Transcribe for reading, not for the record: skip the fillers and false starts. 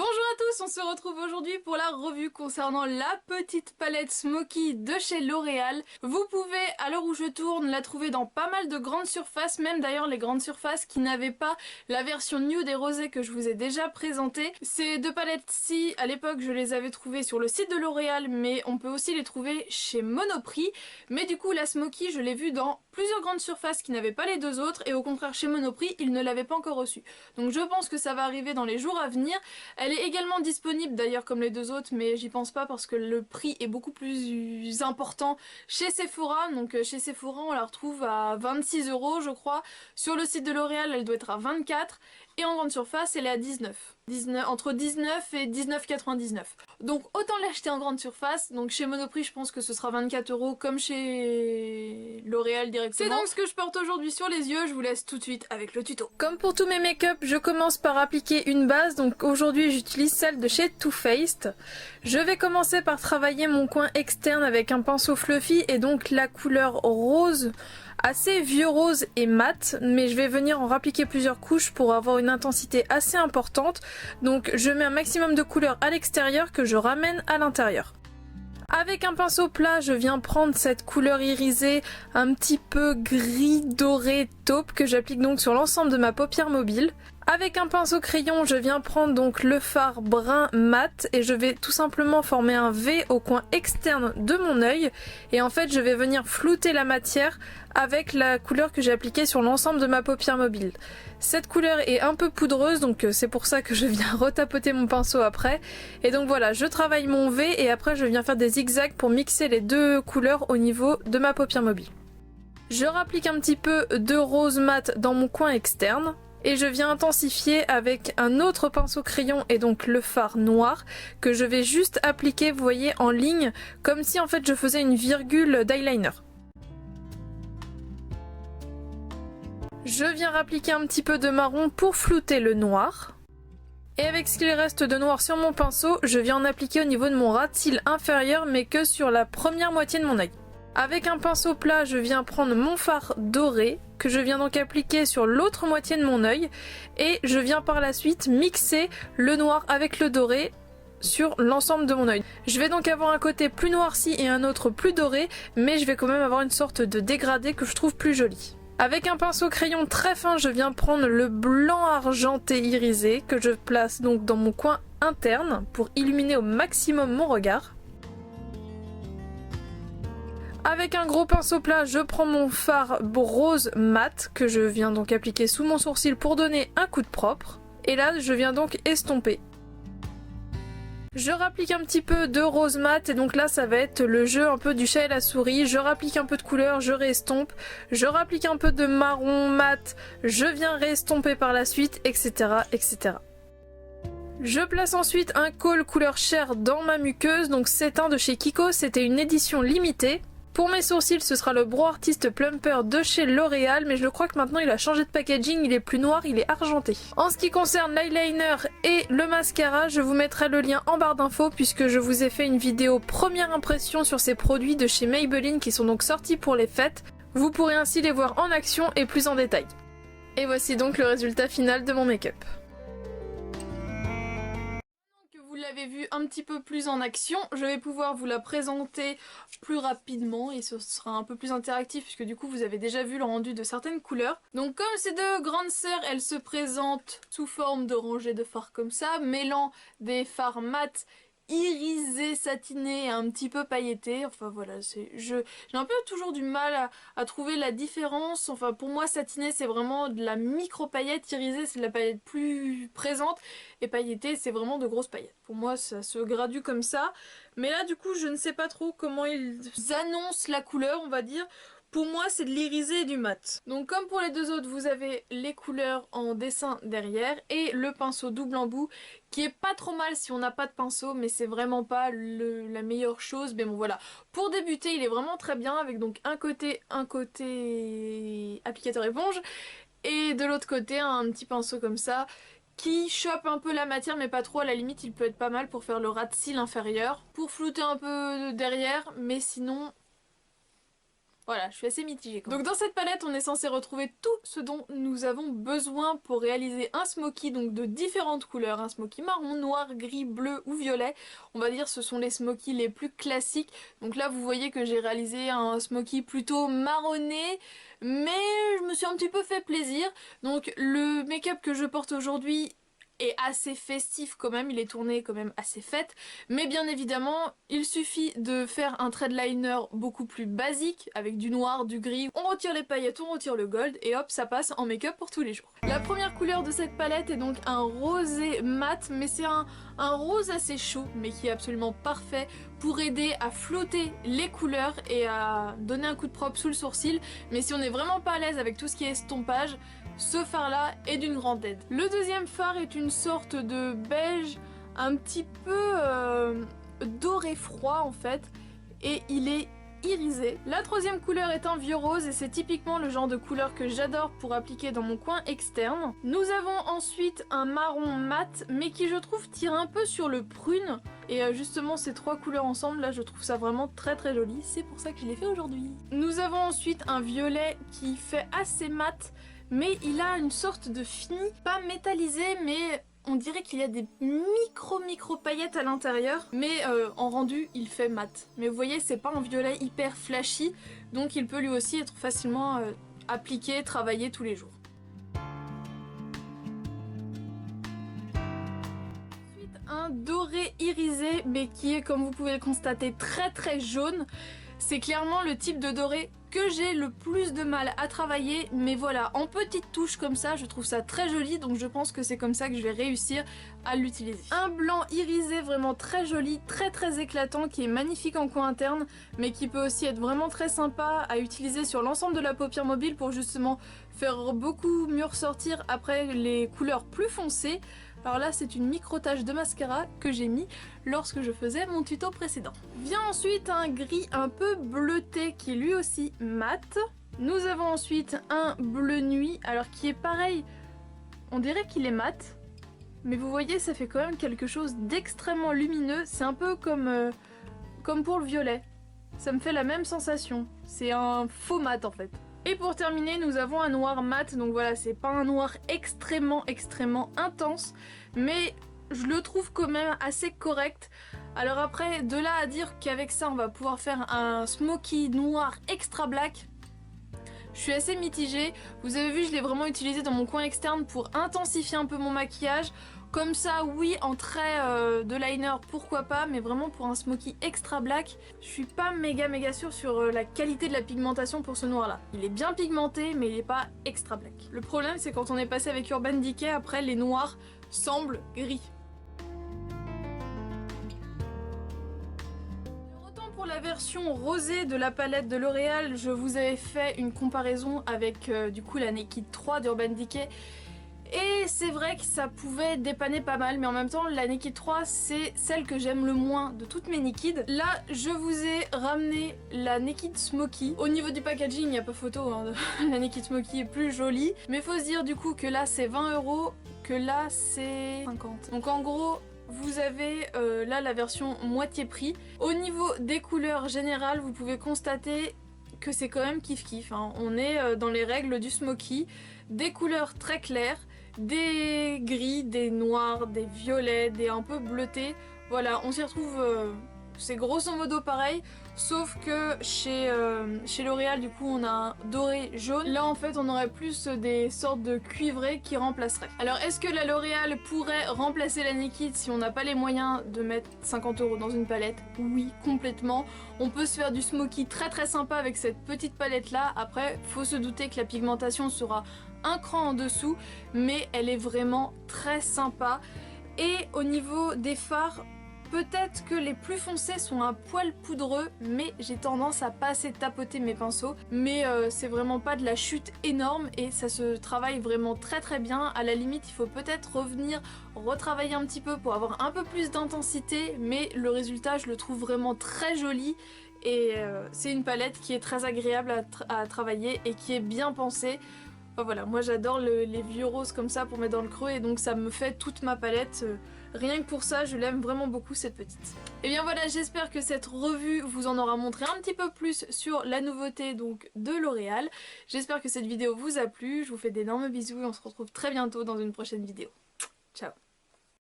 Bonjour à tous, on se retrouve aujourd'hui pour la revue concernant la petite palette Smoky de chez L'Oréal. Vous pouvez, à l'heure où je tourne, la trouver dans pas mal de grandes surfaces, même d'ailleurs les grandes surfaces qui n'avaient pas la version nude et rosée que je vous ai déjà présentée. Ces deux palettes-ci, à l'époque, je les avais trouvées sur le site de L'Oréal, mais on peut aussi les trouver chez Monoprix. Mais du coup, la Smoky, je l'ai vue dans plusieurs grandes surfaces qui n'avaient pas les deux autres, et au contraire, chez Monoprix, ils ne l'avaient pas encore reçue. Donc je pense que ça va arriver dans les jours à venir. Elle est également disponible d'ailleurs comme les deux autres, mais j'y pense pas parce que le prix est beaucoup plus important chez Sephora. Donc chez Sephora on la retrouve à 26 € je crois. Sur le site de L'Oréal elle doit être à 24 et en grande surface elle est à 19. Entre 19 et 19,99. Donc autant l'acheter en grande surface. Donc chez Monoprix je pense que ce sera 24 € comme chez L'Oréal directement. C'est donc ce que je porte aujourd'hui sur les yeux. Je vous laisse tout de suite avec le tuto. Comme pour tous mes make-up, je commence par appliquer une base. Donc aujourd'hui j'utilise celle de chez Too Faced. Je vais commencer par travailler mon coin externe avec un pinceau fluffy et donc la couleur rose, assez vieux rose et mat, mais je vais venir en rappliquer plusieurs couches pour avoir une intensité assez importante. Donc je mets un maximum de couleur à l'extérieur que je ramène à l'intérieur. Avec un pinceau plat, je viens prendre cette couleur irisée un petit peu gris doré taupe que j'applique donc sur l'ensemble de ma paupière mobile. Avec un pinceau crayon, je viens prendre donc le fard brun mat et je vais tout simplement former un V au coin externe de mon œil. Et en fait, je vais venir flouter la matière avec la couleur que j'ai appliquée sur l'ensemble de ma paupière mobile. Cette couleur est un peu poudreuse, donc c'est pour ça que je viens retapoter mon pinceau après. Et donc voilà, je travaille mon V et après je viens faire des zigzags pour mixer les deux couleurs au niveau de ma paupière mobile. Je rapplique un petit peu de rose mat dans mon coin externe. Et je viens intensifier avec un autre pinceau crayon et donc le fard noir que je vais juste appliquer, vous voyez, en ligne, comme si en fait je faisais une virgule d'eyeliner. Je viens rappliquer un petit peu de marron pour flouter le noir. Et avec ce qu'il reste de noir sur mon pinceau, je viens en appliquer au niveau de mon ras de cils inférieur mais que sur la première moitié de mon œil. Avec un pinceau plat, je viens prendre mon fard doré, que je viens donc appliquer sur l'autre moitié de mon œil, et je viens par la suite mixer le noir avec le doré sur l'ensemble de mon œil. Je vais donc avoir un côté plus noirci et un autre plus doré, mais je vais quand même avoir une sorte de dégradé que je trouve plus joli. Avec un pinceau crayon très fin, je viens prendre le blanc argenté irisé, que je place donc dans mon coin interne pour illuminer au maximum mon regard. Avec un gros pinceau plat, je prends mon fard rose mat que je viens donc appliquer sous mon sourcil pour donner un coup de propre. Et là, je viens donc estomper. Je rapplique un petit peu de rose mat et donc là, ça va être le jeu un peu du chat et la souris. Je rapplique un peu de couleur, je réestompe. Je rapplique un peu de marron mat, je viens réestomper par la suite, etc., etc. Je place ensuite un col couleur chair dans ma muqueuse. Donc c'est un de chez Kiko, c'était une édition limitée. Pour mes sourcils, ce sera le Brow Artist Plumper de chez L'Oréal, mais je crois que maintenant il a changé de packaging, il est plus noir, il est argenté. En ce qui concerne l'eyeliner et le mascara, je vous mettrai le lien en barre d'infos puisque je vous ai fait une vidéo première impression sur ces produits de chez Maybelline qui sont donc sortis pour les fêtes. Vous pourrez ainsi les voir en action et plus en détail. Et voici donc le résultat final de mon make-up. Vous l'avez vu un petit peu plus en action, je vais pouvoir vous la présenter plus rapidement et ce sera un peu plus interactif puisque du coup vous avez déjà vu le rendu de certaines couleurs. Donc comme ces deux grandes sœurs, elles se présentent sous forme de rangées de fards comme ça, mêlant des fards mat irisés, satinés et un petit peu pailletés. Enfin voilà, j'ai un peu toujours du mal à trouver la différence. Enfin pour moi satiné c'est vraiment de la micro paillette, irisée c'est de la paillette plus présente et pailleté c'est vraiment de grosses paillettes. Pour moi ça se gradue comme ça, mais là du coup je ne sais pas trop comment ils annoncent la couleur on va dire. Pour moi c'est de l'irisé et du mat. Donc comme pour les deux autres vous avez les couleurs en dessin derrière et le pinceau double embout qui est pas trop mal si on n'a pas de pinceau mais c'est vraiment pas la meilleure chose. Mais bon voilà, pour débuter il est vraiment très bien avec donc un côté applicateur éponge et de l'autre côté un petit pinceau comme ça qui chope un peu la matière mais pas trop, à la limite il peut être pas mal pour faire le ras de cils inférieur, pour flouter un peu derrière mais sinon Voilà, je suis assez mitigée quand même. Donc dans cette palette, on est censé retrouver tout ce dont nous avons besoin pour réaliser un smoky, donc de différentes couleurs. Un smoky marron, noir, gris, bleu ou violet. On va dire ce sont les smokies les plus classiques. Donc là, vous voyez que j'ai réalisé un smoky plutôt marronné, mais je me suis un petit peu fait plaisir. Donc le make-up que je porte aujourd'hui est assez festif quand même, il est tourné quand même assez fête, mais bien évidemment il suffit de faire un trait de liner beaucoup plus basique avec du noir, du gris, on retire les paillettes, on retire le gold et hop ça passe en make-up pour tous les jours. La première couleur de cette palette est donc un rosé mat, mais c'est un rose assez chaud mais qui est absolument parfait pour aider à flotter les couleurs et à donner un coup de propre sous le sourcil, mais si on n'est vraiment pas à l'aise avec tout ce qui est estompage, ce fard là est d'une grande aide. Le deuxième fard est une sorte de beige un petit peu doré froid en fait, et il est irisé. La troisième couleur est un vieux rose et c'est typiquement le genre de couleur que j'adore pour appliquer dans mon coin externe. Nous avons ensuite un marron mat mais qui je trouve tire un peu sur le prune, et justement ces trois couleurs ensemble là je trouve ça vraiment très très joli, c'est pour ça que je l'ai fait aujourd'hui. Nous avons ensuite un violet qui fait assez mat mais il a une sorte de fini, pas métallisé, mais on dirait qu'il y a des micro paillettes à l'intérieur, mais en rendu il fait mat. Mais vous voyez c'est pas un violet hyper flashy, donc il peut lui aussi être facilement appliqué, travaillé tous les jours. Ensuite un doré irisé, mais qui est comme vous pouvez le constater très très jaune. C'est clairement le type de doré que j'ai le plus de mal à travailler, mais voilà, en petites touches comme ça, je trouve ça très joli, donc je pense que c'est comme ça que je vais réussir à l'utiliser. Un blanc irisé vraiment très joli, très éclatant, qui est magnifique en coin interne, mais qui peut aussi être vraiment très sympa à utiliser sur l'ensemble de la paupière mobile pour justement faire beaucoup mieux ressortir après les couleurs plus foncées. Alors là c'est une micro tache de mascara que j'ai mis lorsque je faisais mon tuto précédent. Vient ensuite un gris un peu bleuté qui est lui aussi mat. Nous avons ensuite un bleu nuit, alors qui est pareil, on dirait qu'il est mat, mais vous voyez ça fait quand même quelque chose d'extrêmement lumineux, c'est un peu comme pour le violet. Ça me fait la même sensation, c'est un faux mat en fait. Et pour terminer, nous avons un noir mat, donc voilà, c'est pas un noir extrêmement intense, mais je le trouve quand même assez correct. Alors après, de là à dire qu'avec ça on va pouvoir faire un smoky noir extra black, je suis assez mitigée. Vous avez vu, je l'ai vraiment utilisé dans mon coin externe pour intensifier un peu mon maquillage. Comme ça, oui, en trait de liner, pourquoi pas, mais vraiment pour un smoky extra black, je suis pas méga sûre sur la qualité de la pigmentation pour ce noir là. Il est bien pigmenté, mais il est pas extra black. Le problème, c'est quand on est passé avec Urban Decay, après les noirs semblent gris. Pour la version rosée de la palette de L'Oréal, je vous avais fait une comparaison avec du coup la Naked 3 d'Urban Decay. Et c'est vrai que ça pouvait dépanner pas mal, mais en même temps la Naked 3 c'est celle que j'aime le moins de toutes mes Naked. Là je vous ai ramené la Naked Smoky. Au niveau du packaging il n'y a pas photo, hein. La Naked Smoky est plus jolie. Mais faut se dire du coup que là c'est 20 €, que là c'est 50. Donc en gros vous avez là la version moitié prix. Au niveau des couleurs générales vous pouvez constater que c'est quand même kiff hein. On est dans les règles du smoky, des couleurs très claires, des gris, des noirs, des violets, des un peu bleutés. Voilà, on s'y retrouve, c'est grosso modo pareil, sauf que chez L'Oréal du coup on a un doré jaune. Là en fait on aurait plus des sortes de cuivrés qui remplaceraient. Alors est-ce que la L'Oréal pourrait remplacer la Naked si on n'a pas les moyens de mettre 50 € dans une palette? Oui, complètement. On peut se faire du smoky très sympa avec cette petite palette là. Après faut se douter que la pigmentation sera un cran en dessous, mais elle est vraiment très sympa. Et au niveau des fards, peut-être que les plus foncés sont un poil poudreux, mais j'ai tendance à pas assez tapoter mes pinceaux. Mais c'est vraiment pas de la chute énorme et ça se travaille vraiment très bien. À la limite, il faut peut-être revenir retravailler un petit peu pour avoir un peu plus d'intensité, mais le résultat, je le trouve vraiment très joli. Et c'est une palette qui est très agréable à travailler et qui est bien pensée. Enfin voilà, moi j'adore les vieux roses comme ça pour mettre dans le creux et donc ça me fait toute ma palette. Rien que pour ça, je l'aime vraiment beaucoup cette petite. Et bien voilà, j'espère que cette revue vous en aura montré un petit peu plus sur la nouveauté donc de L'Oréal. J'espère que cette vidéo vous a plu, je vous fais d'énormes bisous et on se retrouve très bientôt dans une prochaine vidéo. Ciao!